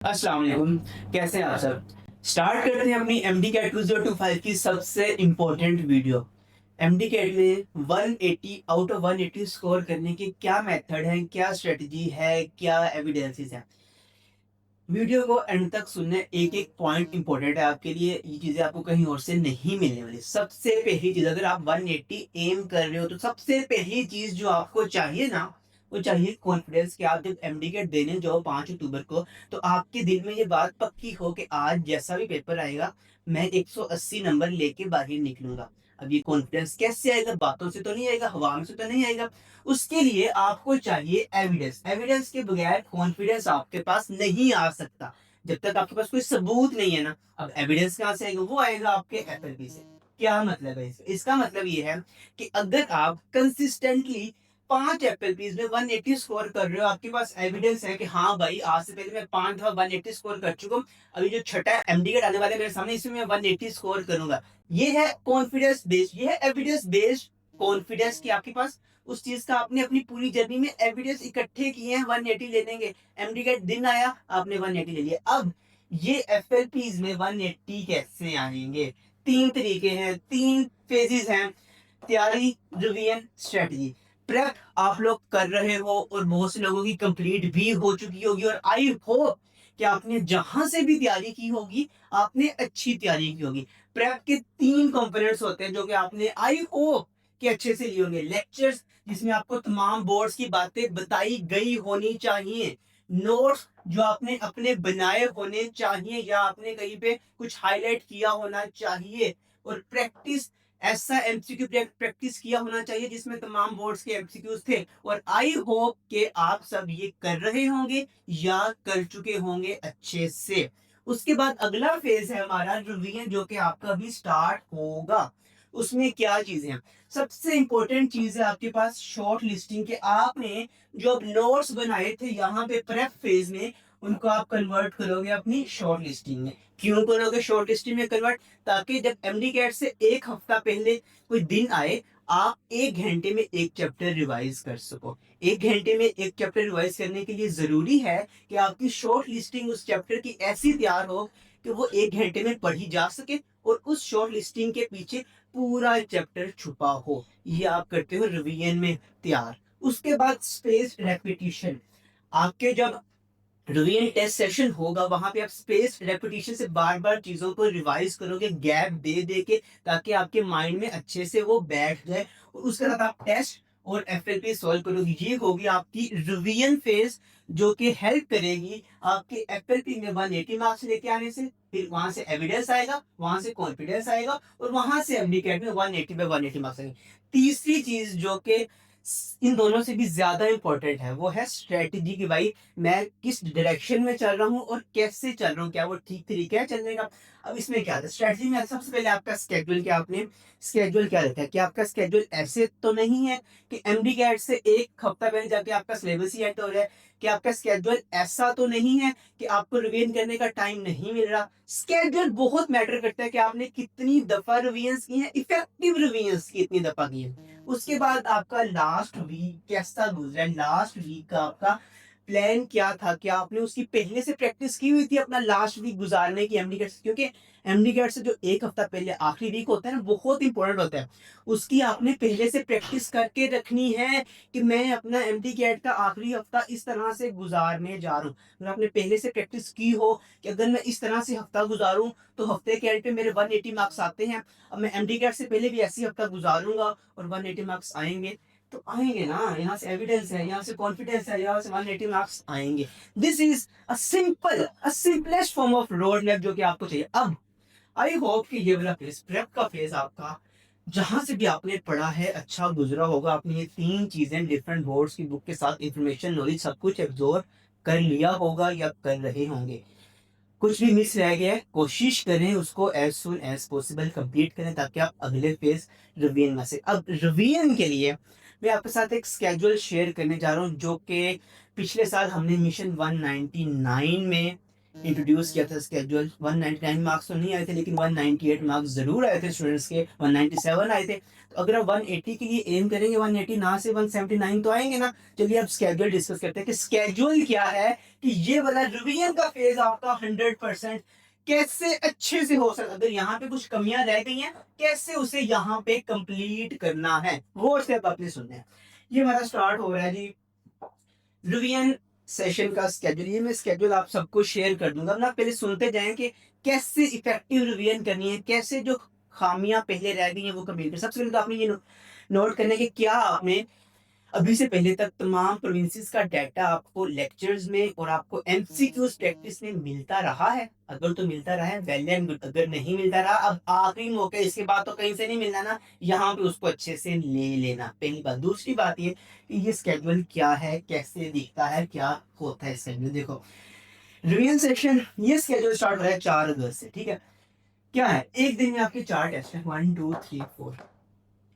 अस्सलाम वालेकुम। कैसे हैं आप सब? स्टार्ट करते हैं अपनी एमडी कैट 2025 की सबसे इम्पोर्टेंट वीडियो। एमडी कैट में 180 आउट ऑफ 180 स्कोर करने के क्या मेथड हैं, क्या स्ट्रेटजी है, क्या एविडेंसेस हैं। वीडियो को एंड तक सुनने, एक एक पॉइंट इंपॉर्टेंट है आपके लिए। ये चीजें आपको कहीं और से नहीं मिलने वाली। सबसे पहली चीज, अगर आप 180 एम कर रहे हो तो सबसे पहली चीज जो आपको चाहिए ना, वो चाहिए कॉन्फिडेंस। कि आप जब एमडी के देने जाओ 5 अक्टूबर को, तो आपके दिल में ये बात पक्की हो कि आज जैसा भी पेपर आएगा मैं 180 नंबर लेके बाहर निकलूंगा। अब ये कॉन्फिडेंस कैसे आएगा? बातों से तो नहीं आएगा, हवा में से तो नहीं आएगा। उसके लिए आपको चाहिए एविडेंस। एविडेंस के बगैर कॉन्फिडेंस आपके पास नहीं आ सकता, जब तक आपके पास कोई सबूत नहीं है ना। अब एविडेंस कहाँ से आएगा? वो आएगा आपके एफएलपी से। क्या मतलब है इसका मतलब ये है कि अगर आप कंसिस्टेंटली 5 एफएलपीज में 180 स्कोर कर रहे हो, आपके पास एविडेंस है कि हाँ भाई, आज से पहले मैं 5 दफा 180 स्कोर कर चुका हूँ, अभी जो छठा एमडी आने वाले मेरे सामने, इसमें मैं 180 स्कोर करूंगा। ये है कॉन्फिडेंस बेस्ड, ये है एविडेंस बेस्ड कॉन्फिडेंस। कि आपके पास उस चीज का, आपने अपनी पूरी जर्नी में एविडेंस इकट्ठे किए हैं 180 लेने के। एमडी का दिन आया, आपने 180 ले लिया। अब ये एफएलपीज में 180 कैसे आएंगे? 3 तरीके हैं, 3 फेजेस हैं। तैयारी, रिवीजन, स्ट्रेटजी। प्रेप आप लोग कर रहे हो और बहुत से लोगों की कंप्लीट भी हो चुकी होगी, और आई होप कि आपने जहां से भी तैयारी की होगी, आपने अच्छी तैयारी की होगी। प्रेप के 3 कंपोनेंट्स होते हैं जो कि आपने आई होप कि अच्छे से लिए होंगे। लेक्चर्स, जिसमें आपको तमाम बोर्ड्स की बातें बताई गई होनी चाहिए। नोट्स जो आपने अपने बनाए होने चाहिए, या आपने कहीं पे कुछ हाईलाइट किया होना चाहिए। और प्रैक्टिस, ऐसा एमसीक्यू प्रैक्टिस किया होना चाहिए जिसमें तमाम बोर्ड्स के एमसीक्यूज थे। और आई होप कि आप सब ये कर रहे होंगे या कर चुके होंगे अच्छे से। उसके बाद अगला फेज है हमारा रिवीजन, जो कि आपका भी स्टार्ट होगा। उसमें क्या चीजें हैं? सबसे इंपॉर्टेंट चीज है आपके पास शॉर्ट लिस्टिंग के। आपने जो अब नोट्स बनाए थे यहाँ पे प्रेप फेज में, उनको आप कन्वर्ट करोगे अपनी शॉर्ट लिस्टिंग में। क्यों करोगे शॉर्ट लिस्टिंग में कन्वर्ट? ताकि जब एमडी कैट से एक हफ्ता पहले कोई दिन आए, आप 1 घंटे में एक चैप्टर रिवाइज कर सको। 1 घंटे में एक चैप्टर रिवाइज करने के लिए जरूरी है कि आपकी शॉर्ट लिस्टिंग उस चैप्टर की ऐसी तैयार हो कि वो 1 घंटे में पढ़ी जा सके, और उस शॉर्ट लिस्टिंग के पीछे पूरा चैप्टर छुपा हो। ये आप करते हो रिवीजन में तैयार। उसके बाद स्पेस रेपिटिशन। आपके जब रिवीजन टेस्ट सेशन होगा, वहां पे आप स्पेस रेपिटेशन से बार बार चीजों को रिवाइज करोगे, गैप दे दे के, ताकि आपके माइंड में अच्छे से वो बैठ जाए। और उसके बाद आप टेस्ट और एफएलपी सॉल्व करोगे। ये होगी आपकी रिवीजन फेज, जो कि हेल्प करेगी आपके एफएलपी में 180 मार्क्स लेके आने से। फिर वहां से एविडेंस आएगा, वहां से कॉन्फिडेंस आएगा, और वहां से एमडी कैट में 180 में 180 मार्क्स आएंगे। तीसरी चीज जो कि इन दोनों से भी ज्यादा इंपॉर्टेंट है, वो है स्ट्रेटजी। की भाई, मैं किस डायरेक्शन में चल रहा हूँ और कैसे चल रहा हूँ, क्या वो ठीक तरीका है चलने का। अब इसमें क्या था स्ट्रेटजी में? सबसे पहले आपका स्केड्यूल, क्या आपने स्केड्यूल क्या रखा है? कि आपका स्केड्यूल ऐसे तो नहीं है कि एमडी कैट से एक हफ्ता पहले जाके आपका सिलेबस ही एंड हो रहा है। कि आपका स्केड्यूल ऐसा तो नहीं है कि आपको रिवीजन करने का टाइम नहीं मिल रहा। स्केड्यूल बहुत मैटर करता है कि आपने कितनी दफा रिवीजन की है, इफेक्टिव रिवीजन कितनी दफा की है। उसके बाद आपका लास्ट वीक कैसा गुजरा है? लास्ट वीक का आपका प्लान क्या था? क्या आपने उसकी पहले से प्रैक्टिस की हुई थी अपना लास्ट वीक गुजारने की एमडी कैट से? क्योंकि एमडी कैट से जो एक हफ्ता पहले आखिरी वीक होता है ना, बहुत इंपॉर्टेंट होता है। उसकी आपने पहले से प्रैक्टिस करके रखनी है कि मैं अपना एमडी कैट का आखिरी हफ्ता इस तरह से गुजारने जा रहा हूँ। अगर आपने पहले से प्रैक्टिस की हो कि अगर मैं इस तरह से हफ्ता गुजारूं तो हफ्ते के एंड पे मेरे 180 मार्क्स आते हैं, अब मैं एमडी कैट से पहले भी ऐसी हफ्ता गुजारूंगा और 180 मार्क्स आएंगे, तो आएंगे ना। यहाँ से एविडेंस है, यहाँ से कॉन्फिडेंस है, यहाँ से 180 मार्क्स आएंगे। This is a simplest form of road map जो कि आपको चाहिए। अब आई होप कि ये वाला फेज, प्रेप का फेज आपका, जहां से भी आपने पढ़ा है अच्छा गुजरा होगा। आपने ये 3 चीजें डिफरेंट बोर्ड्स की बुक के साथ इंफॉर्मेशन, नॉलेज, सब कुछ एब्जॉर्ब कर लिया होगा या कर रहे होंगे। कुछ भी मिस रह गया है, कोशिश करें उसको as soon as possible complete करें, ताकि आप अगले फेज रिवीजन में से। अब रिवीजन के लिए मैं आपके साथ एक स्केड्यूल शेयर करने जा रहा हूँ, जो कि पिछले साल हमने मिशन 199 में इंट्रोड्यूस किया था स्केड्यूल। 199 मार्क्स तो नहीं आए थे, लेकिन 198 मार्क्स जरूर आए थे स्टूडेंट्स के, 197 आए थे। तो अगर आप 180 के लिए एम करेंगे, 180 ना से 179 तो आएंगे ना। चलिए अब स्केड्यूल डिस्कस करते हैं कि स्केड्यूल क्या है, कि ये वाला रिवीजन का फेज आपका 100% कैसे अच्छे से हो सकता है। अगर यहाँ पे कुछ कमियां रह गई हैं, कैसे उसे यहाँ पे कंप्लीट करना है, वो स्टेप आपने सुनने हैं। ये हमारा स्टार्ट हो रहा है जी रिवीजन सेशन का स्केड्यूल। ये मैं स्केड्यूल आप सबको शेयर कर दूंगा ना, पहले सुनते जाएं कि कैसे इफेक्टिव रिवीजन करनी है, कैसे जो खामियां पहले रह गई हैं वो कंप्लीट कर। सबसे पहले तो आपने ये नोट करना है कि क्या आपने अभी से पहले तक तमाम प्रोविंसेस का डाटा आपको लेक्चर्स में और आपको एमसीक्यूज प्रैक्टिस में मिलता रहा है। अगर तो मिलता रहा है वेल एंड गुड, अगर नहीं मिलता रहा अब आखिरी मौका, इसके बाद तो कहीं से नहीं मिलना ना, यहाँ पे उसको अच्छे से ले लेना, पहली बात। दूसरी बात ये कि ये स्केड्यूल क्या है, कैसे दिखता है, क्या होता है स्केड्यूल। देखो रिवीजन सेक्शन, ये स्केड्यूल स्टार्ट हो रहा है 4 अगस्त से, ठीक है। क्या है, एक दिन में आपके 4 टेस्ट है, 1 2 3 4।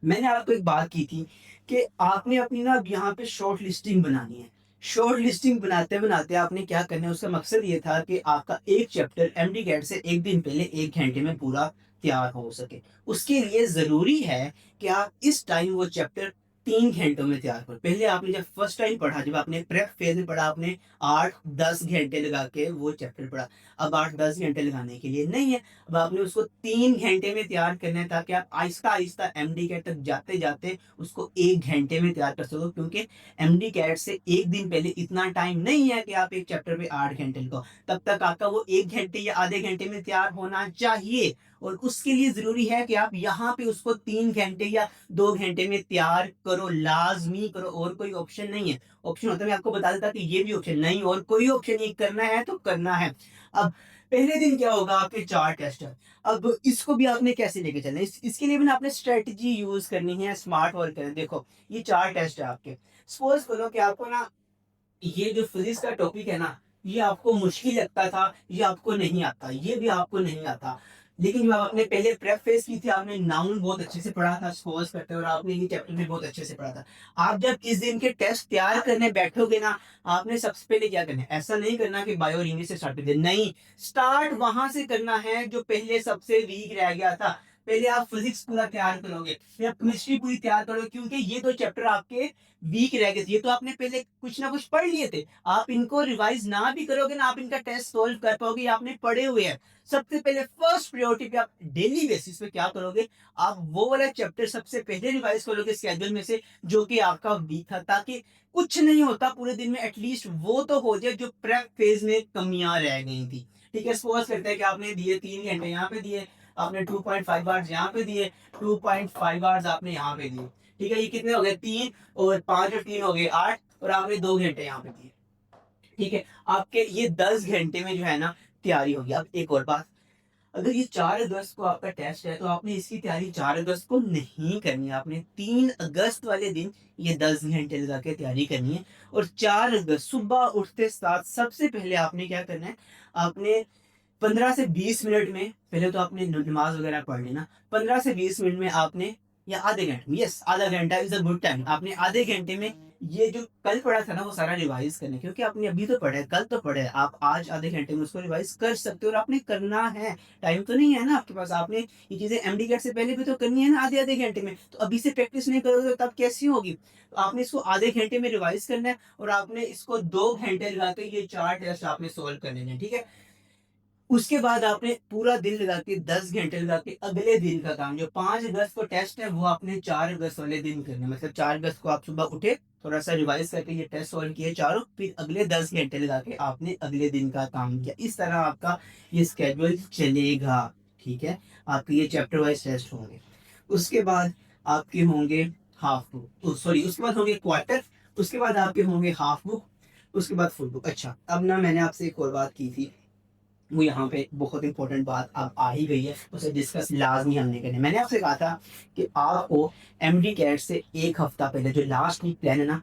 मैंने आपको एक बात की थी कि आपने अपनी ना यहाँ पे शॉर्ट लिस्टिंग बनानी है। शॉर्ट लिस्टिंग बनाते बनाते आपने क्या करना है, उसका मकसद ये था कि आपका एक चैप्टर एमडी कैट से एक दिन पहले 1 घंटे में पूरा तैयार हो सके। उसके लिए जरूरी है कि आप इस टाइम वो चैप्टर 3 घंटों में तैयार करो। पहले आपने जब फर्स्ट टाइम पढ़ा, जब आपने प्रेप फेज में पढ़ा, आपने 8-10 घंटे लगा के वो चैप्टर पढ़ा। अब 8-10 घंटे लगाने के लिए नहीं है, अब आपने उसको 3 घंटे में तैयार करना है, ताकि आप आहिस्ता आहिस्ता एमडी कैट तक जाते जाते उसको 1 घंटे में तैयार कर सको। क्योंकि एमडी कैट से एक दिन पहले इतना टाइम नहीं है कि आप एक चैप्टर पे 8 घंटे लगाओ, तब तक आपका वो 1 घंटे या आधे घंटे में तैयार होना चाहिए। और उसके लिए जरूरी है कि आप यहाँ पे उसको 3 घंटे या 2 घंटे में तैयार करो, लाजमी करो, और कोई ऑप्शन नहीं है। ऑप्शन होता है मैं आपको बता देता कि ये भी ऑप्शन नहीं, और कोई ऑप्शन नहीं, करना है तो करना है। अब पहले दिन क्या होगा, आपके 4 टेस्ट है। अब इसको भी आपने कैसे लेके चलना है, इसके लिए भी आपने स्ट्रेटजी यूज करनी है, स्मार्ट वर्क करना। देखो ये 4 टेस्ट है आपके। सपोज करो कि आपको ना ये जो फिजिक्स का टॉपिक है ना, ये आपको मुश्किल लगता था, ये आपको नहीं आता, ये भी आपको नहीं आता। लेकिन जब आपने पहले प्रेप फेस की थी, आपने नाउन बहुत अच्छे से पढ़ा था सपोज करते हैं, और आपने ये चैप्टर भी बहुत अच्छे से पढ़ा था। आप जब इस दिन के टेस्ट तैयार करने बैठोगे ना, आपने सबसे पहले क्या करना है, ऐसा नहीं करना कि बायो और इंग्लिश से स्टार्ट कर दे, नहीं, स्टार्ट वहां से करना है जो पहले सबसे वीक रह गया था। पहले आप फिजिक्स पूरा तैयार करोगे, फिर आप केमिस्ट्री पूरी तैयार करोगे, क्योंकि ये दो चैप्टर आपके वीक रह गए थे। ये तो आपने पहले कुछ ना कुछ पढ़ लिए थे, आप इनको रिवाइज ना भी करोगे ना, आप इनका टेस्ट सोल्व कर पाओगे, आपने पढ़े हुए हैं। सबसे पहले फर्स्ट प्रायोरिटी पे आप डेली बेसिस पे क्या करोगे, आप वो वाला चैप्टर सबसे पहले रिवाइज करोगे स्केड्यूल में से जो कि आपका वीक था, ताकि कुछ नहीं होता पूरे दिन में, एटलीस्ट वो तो हो जाए जो प्रेप फेज में कमियां रह गई थी। ठीक है, सपोज करते हैं कि आपने दिए 3 घंटे यहाँ पे दिए, आपने 2.5 आवर्स यहाँ पे दिए, 2.5 आवर्स आपने यहाँ पे दिए। ठीक है, ये कितने हो गए, 3 और 5 और 3 हो गए 8, और आपने 2 घंटे यहाँ पे दिए। ठीक है, आपके ये 10 घंटे में जो है ना तैयारी होगी। अब एक और बात, अगर ये 4 अगस्त को आपका टेस्ट है, तो आपने इसकी तैयारी 4 अगस्त को नहीं करनी है, आपने 3 अगस्त वाले दिन ये 10 घंटे लगा के तैयारी करनी है। और 4 अगस्त सुबह उठते साथ सबसे पहले आपने क्या करना है, आपने 15 से 20 मिनट में, पहले तो आपने नमाज वगैरह पढ़ लेना, 15 से 20 मिनट में आपने, या आधे घंटे, यस आधा घंटा इज अ गुड टाइम, आपने आधे घंटे में ये जो कल पढ़ा था ना वो सारा रिवाइज करना है। क्योंकि आपने अभी तो पढ़ा है, कल तो पढ़ा है, आप आज आधे घंटे में उसको रिवाइज कर सकते हो, और आपने करना है। टाइम तो नहीं है ना आपके पास, आपने ये चीजें एमडी गेट से पहले भी तो करनी है ना, आधे आधे घंटे में। तो अभी से प्रैक्टिस नहीं करोगे तो तब कैसी होगी। तो आपने इसको आधे घंटे में रिवाइज करना है, और आपने इसको 2 घंटे लगा के ये 4 टेस्ट आपने सोल्व कर लेने हैं। ठीक है, उसके बाद आपने पूरा दिन लगा के 10 घंटे लगा के अगले दिन का काम, जो 5 अगस्त को टेस्ट है, वो आपने 4 अगस्त वाले दिन करना है। मतलब 4 अगस्त को आप सुबह उठे, थोड़ा सा रिवाइज करके ये टेस्ट सॉल्व किए चारों, फिर अगले 10 घंटे लगा के आपने अगले दिन का काम किया। इस तरह आपका ये स्केड्यूल चलेगा। ठीक है, आपके ये चैप्टर वाइज टेस्ट होंगे। उसके बाद आपके होंगे हाफ बुक, सॉरी उसके बाद होंगे क्वार्टर, उसके बाद आपके होंगे हाफ बुक, उसके बाद फुल बुक। अच्छा, अब ना मैंने आपसे एक और बात की थी, वो यहाँ पे बहुत इंपॉर्टेंट बात अब आ ही गई है, उसे डिस्कस लाजमी हमने करने। मैंने आपसे कहा था कि आपको एमडी कैट से एक हफ्ता पहले, जो लास्ट वीक प्लान है ना,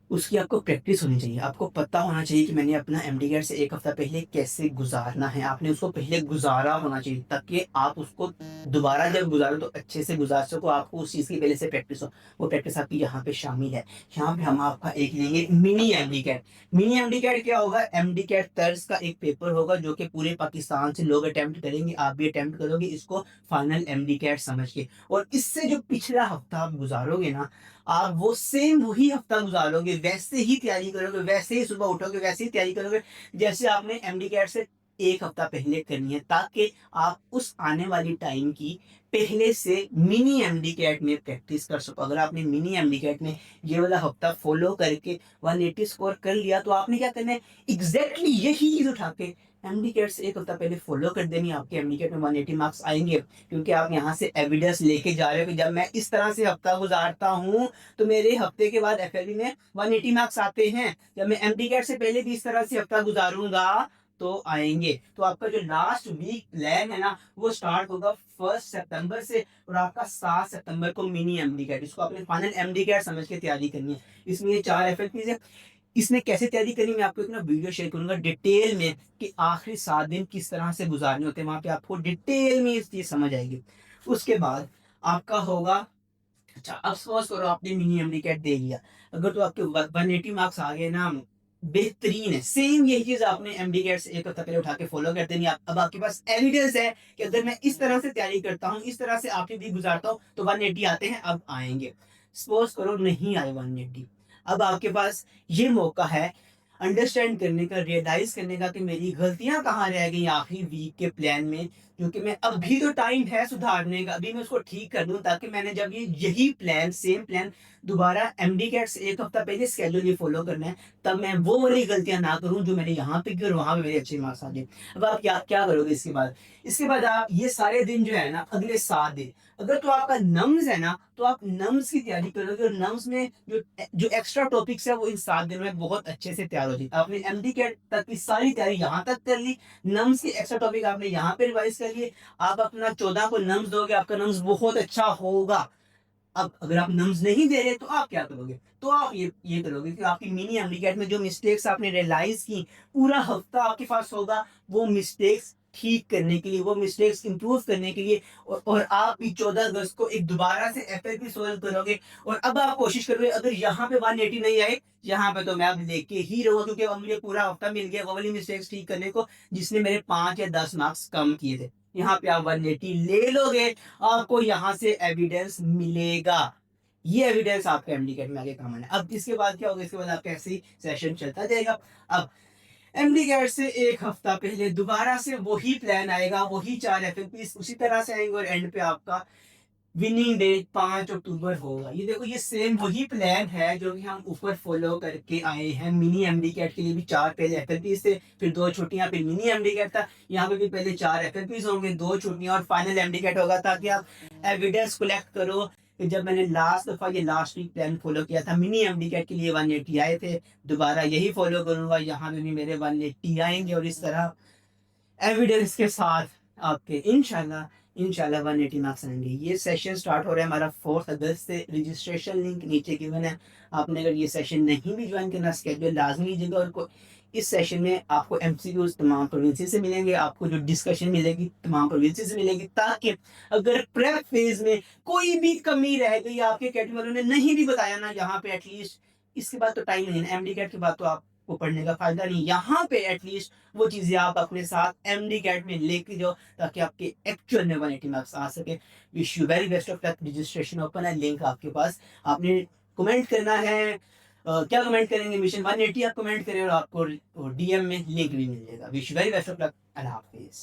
उसकी आपको प्रैक्टिस होनी चाहिए। आपको पता होना चाहिए कि मैंने अपना एमडी-कैट से 1 हफ्ता पहले कैसे गुज़ारना है। आपने उसको पहले गुज़ारा होना चाहिए ताकि आप उसको दोबारा जब गुज़ारो तो अच्छे से गुज़ार सको, आपको उस चीज़ की पहले से प्रैक्टिस हो। वो प्रैक्टिस आपकी यहाँ पे शामिल है। यहाँ पे हम आपका एक लेंगे मिनी एमडी-कैट। मिनी एमडी-कैट क्या होगा? एमडी-कैट तर्ज़ का एक पेपर होगा जो कि पूरे पाकिस्तान से लोग अटेम्प्ट करेंगे, आप भी अटेम्प्ट करोगे इसको फाइनल एमडी-कैट समझ के। और इससे जो पिछला हफ्ता आप गुज़ारोगे ना, आप वो सेम वही हफ्ता गुजारोगे, वैसे ही तैयारी करोगे, वैसे ही सुबह उठोगे, वैसे ही तैयारी करोगे जैसे आपने एमडी कैट से 1 हफ्ता पहले करनी है, ताकि आप उस आने वाली टाइम की पहले से मिनी एमडी कैट में प्रैक्टिस कर सको। अगर आपने मिनी एमडी कैट में ये वाला हफ्ता फॉलो करके 180 स्कोर कर लिया तो आपने क्या करना है, एग्जैक्टली यही चीज उठा के एमडी कैट से 1 हफ्ता पहले फॉलो कर देनी। आपके एमडी कैट में 180 मार्क्स आएंगे, क्योंकि आप यहाँ से एविडेंस लेके जा रहे हो कि जब मैं इस तरह से हफ्ता गुजारता हूँ तो मेरे हफ्ते के बाद एफएलबी में 180 मार्क्स आते हैं। जब मैं एमडी कैट से पहले भी इस तरह से हफ्ता गुजारूंगा तो आएंगे। तो आपका जो लास्ट वीक प्लान है ना, वो स्टार्ट होगा 1 सितंबर से और आपका 7 सितंबर को मिनी एमडी कैट, इसको अपने फाइनल एमडी कैट समझ के तैयारी करनी है। इसमें ये 4 एफएलपीज है। इसमें कैसे तैयारी करनी, मैं आपको एक ना वीडियो शेयर करूंगा डिटेल में कि आखिरी 7 दिन किस तरह से गुजारने होते हैं। वहां पे आपको डिटेल में इस चीज समझ आएगी। उसके बाद आपका होगा, अच्छा अब सपोज करो आपने मिनी एमडी कैट दे लिया, अगर तो आपके 180 मार्क्स आ गए ना, बेहतरीन है। सेम यही चीज आपने एमडी कैट से 1 हफ्ता पहले उठा के फॉलो कर देनी। अब आपके पास एविडेंस है कि अगर मैं इस तरह से तैयारी करता हूँ, इस तरह से आपके भी गुजारता हूँ तो 180 आते हैं। अब आएंगे, सपोज करो नहीं आए 180, अब आपके पास ये मौका है अंडरस्टैंड करने का, रियलाइज करने का कि मेरी गलतियां कहाँ रह गई आखिरी वीक के प्लान में, जो कि मैं अभी तो टाइम है सुधारने का, अभी मैं उसको ठीक कर दूं, ताकि मैंने जब ये यही प्लान सेम प्लान दोबारा एमडी कैट से 1 हफ्ता पहले स्केड्यूल ये फॉलो करना है, तब मैं वो वाली गलतियां ना करूं जो मैंने यहाँ पे की और वहां पे मेरे अच्छे मार्क्स आ गए। अब आप क्या क्या करोगे इसके बाद? इसके बाद आप ये सारे दिन जो है ना, अगले 7 दिन, अगर तो आपका नम्स है ना तो आप नम्स की तैयारी करोगे, और नम्स में जो जो एक्स्ट्रा टॉपिक्स है वो इन 7 दिनों में बहुत अच्छे से तैयार हो जाए। आपने एमडी कैट तक की सारी तैयारी यहाँ तक कर ली, नम्स के एक्स्ट्रा टॉपिक आपने यहाँ पे रिवाइज कर लिए, आप अपना 14 को नम्स दोगे, आपका नम्स बहुत अच्छा होगा। अब अगर आप नम्स नहीं दे रहे तो आप क्या करोगे? तो आप ये करोगे कि आपकी मिनी एमडीकैट में जो मिस्टेक्स आपने रियलाइज की, पूरा हफ्ता आपके पास होगा वो मिस्टेक्स ठीक करने के लिए, वो मिस्टेक्स इंप्रूव करने के लिए, और आप भी 14 अगस्त को एक दोबारा से एफएलपी सोल्व करोगे। और अब आप कोशिश करोगे अगर यहाँ पे 180 नहीं आए, यहाँ पे तो मैं अब लेके ही रहूंगा, क्योंकि अब मुझे पूरा हफ्ता मिल गया वो वाली मिस्टेक्स ठीक करने को जिसने मेरे 5 या 10 मार्क्स कम किए थे। यहाँ पे आप 180 ले लोगे, आपको यहाँ से एविडेंस मिलेगा। ये एविडेंस आपके एमडी कैट में आगे काम आना है। अब इसके बाद क्या होगा? इसके बाद आपका ऐसे ही सेशन चलता जाएगा। अब एमडी कैट से 1 हफ्ता पहले दोबारा से वही प्लान आएगा, वही 4 एफएलपी उसी तरह से आएंगे, और एंड पे आपका विनिंग डे 5 अक्टूबर होगा। ये देखो, ये सेम वही प्लान है जो कि हम ऊपर फॉलो करके आए हैं। मिनी एमडी कैट के लिए भी 4 पहले एफएलपी थे, फिर 2 छुट्टियां, फिर मिनी एमडी कैट था। यहाँ पे भी पहले 4 एफएलपी होंगे, 2 छुट्टियां और फाइनल एमडी कैट होगा, ताकि आप एविडेंस कलेक्ट करो कि जब मैंने लास्ट दफा ये लास्ट वीक प्लान फॉलो किया था मिनी एमडी कैट के लिए 180 आए थे, दोबारा यही फॉलो करूंगा, यहाँ पे भी मेरे 180 आएंगे, और इस तरह एविडेंस के साथ आपके इंशाल्लाह इंशाल्लाह 180 मार्क्स आएंगे। ये सेशन स्टार्ट हो रहा है हमारा 4 अगस्त से। रजिस्ट्रेशन लिंक नीचे गिवन है। आपने अगर ये सेशन नहीं भी ज्वाइन करना, स्केड्यूल लाजमी लीजिएगा। और इस सेशन में आपको एमसीक्यूज तमाम प्रोविंसी से मिलेंगे, आपको जो डिस्कशन मिलेगी तमाम प्रोविंसी से मिलेगी, ताकि अगर प्रेप फेज में कोई भी कमी रह गई, आपके कैटेगरी ने नहीं भी बताया ना यहाँ पे, एटलीस्ट इसके बाद तो टाइम नहीं है, एमडी कैट के बाद तो आप को पढ़ने का फायदा नहीं, यहाँ पे एटलीस्ट वो चीजें आप अपने साथ एमडी कैट में लेके जाओ, ताकि आपके एक्चुअल में 180 मार्क्स आ सके। Wish you very best of luck. Registration open है, लिंक आपके पास, आपने कमेंट करना है। क्या कमेंट करेंगे? मिशन 180 आप कमेंट करें और आपको डीएम में लिंक भी मिल जाएगा। Wish you very best of luck. Allah Hafiz.